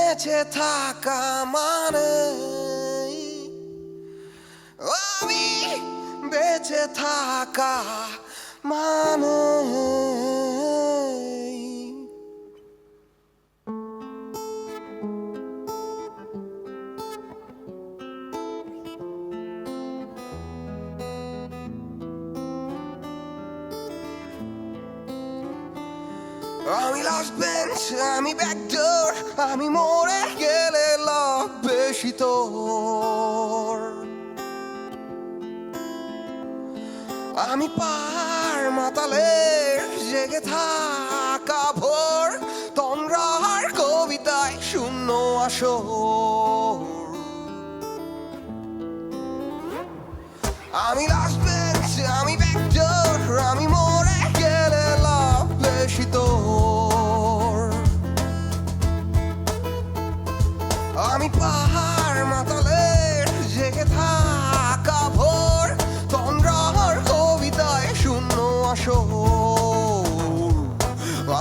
বেঁচে থাকা মানে আমি বেঁচে থাকা মানে আমি লাস্ট বেঞ্চ, আমি ব্যাকডোর, আমি মরে গেলে লাভ বেশি তোর। আমি পার মাতালের জেগে থাকা ভোর, তন্দ্রার কবিতায় শূন্য আসর। আমি লাস্ট বেঞ্চ, আমি ব্যাকডোর, আমি মরে গেলে লাভ বেশি তোর। আমি পাহাড় মাতালের জেগে থাকা ভোর, তন্দ্রার কবিতায় শূন্য আসর।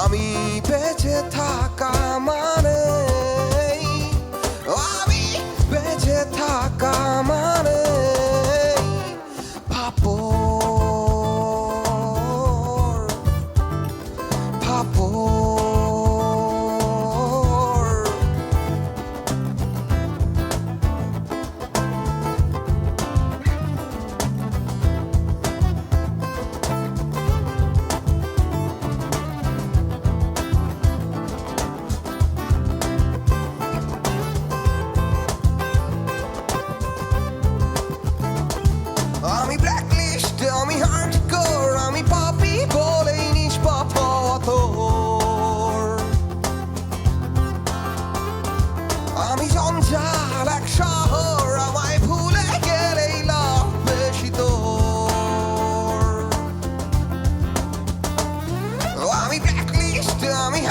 আমি বেঁচে থাকা মানে আমি বেঁচে থাকা মানে ভাপর ভাপর। আমি ব্ল্যাকলিস্ট, আমি হার্ডকোর, আমি পাপি বলেই নিষ্পাপ হওয়া তোর। আমি জঞ্জাল এক শহর, আমায় ভুলে গেলেই লাভ বেশি তোর। আমি ব্ল্যাকলিস্ট, আমি